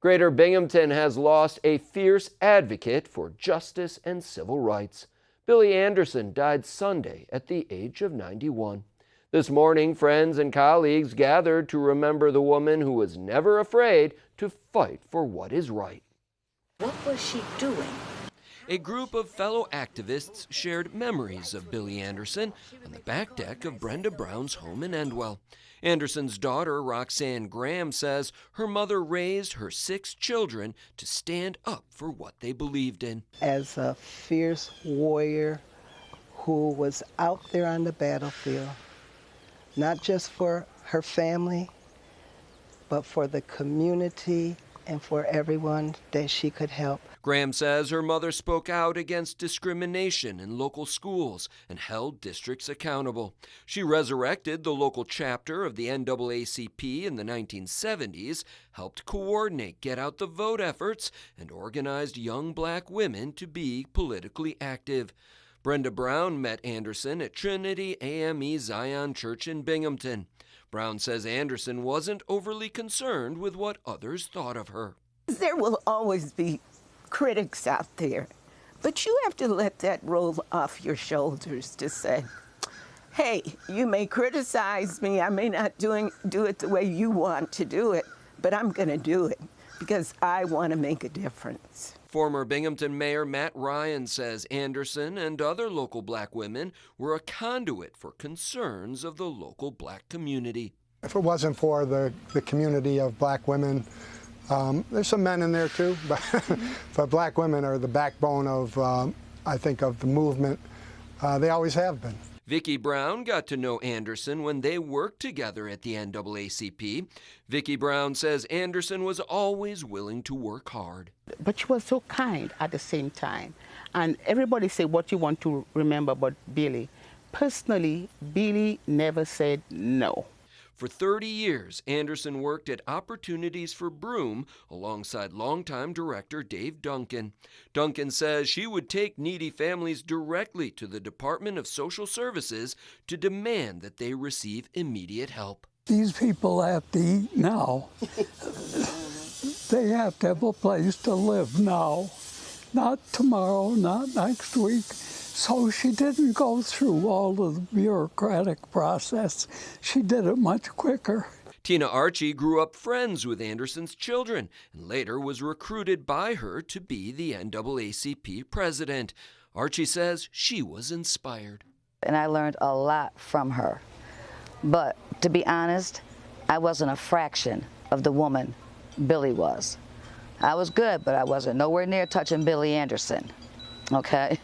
Greater Binghamton has lost a fierce advocate for justice and civil rights. Billie Anderson died Sunday at the age of 91. This morning, friends and colleagues gathered to remember the woman who was never afraid to fight for what is right. What was she doing? A group of fellow activists shared memories of Billie Anderson on the back deck of Brenda Brown's home in Endwell. Anderson's daughter, Roxanne Graham, says her mother raised her 6 children to stand up for what they believed in. As a fierce warrior who was out there on the battlefield, not just for her family, but for the community and for everyone that she could help. Graham says her mother spoke out against discrimination in local schools and held districts accountable. She resurrected the local chapter of the NAACP in the 1970s, helped coordinate get out the vote efforts, and organized young black women to be politically active. Brenda Brown met Anderson at Trinity AME Zion Church in Binghamton. Brown says Anderson wasn't overly concerned with what others thought of her. There will always be critics out there, but you have to let that roll off your shoulders to say, hey, you may criticize me, I may not do it the way you want to do it, but I'm going to do it because I want to make a difference. Former Binghamton Mayor Matt Ryan says Anderson and other local black women were a conduit for concerns of the local black community. If it wasn't for the community of black women, there's some men in there too, but black women are the backbone of, I think, of the movement. They always have been. Vicki Brown got to know Anderson when they worked together at the NAACP. Vicki Brown says Anderson was always willing to work hard. But she was so kind at the same time. And everybody say what you want to remember about Billie. Personally, Billie never said no. For 30 years, Anderson worked at Opportunities for Broome alongside longtime director Dave Duncan. Duncan says she would take needy families directly to the Department of Social Services to demand that they receive immediate help. These people have to eat now. They have to have a place to live now, not tomorrow, not next week. So she didn't go through all of the bureaucratic process. She did it much quicker. Tina Archie grew up friends with Anderson's children and later was recruited by her to be the NAACP president. Archie says she was inspired. And I learned a lot from her. But to be honest, I wasn't a fraction of the woman Billie was. I was good, but I wasn't nowhere near touching Billie Anderson. Okay?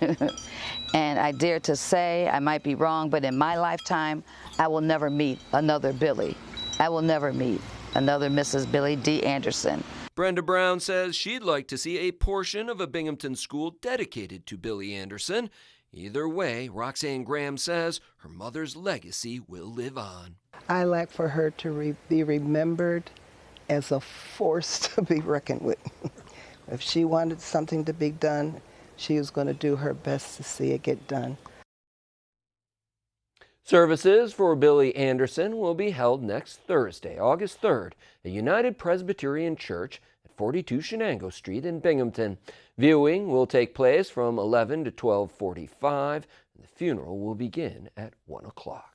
And I dare to say, I might be wrong, but in my lifetime, I will never meet another Billie. I will never meet another Mrs. Billie D. Anderson. Brenda Brown says she'd like to see a portion of a Binghamton school dedicated to Billie Anderson. Either way, Roxanne Graham says her mother's legacy will live on. I like for her to be remembered as a force to be reckoned with. If she wanted something to be done, she was going to do her best to see it get done. Services for Billie Anderson will be held next Thursday, August 3rd, at United Presbyterian Church at 42 Shenango Street in Binghamton. Viewing will take place from 11 to 12:45, and the funeral will begin at 1 o'clock.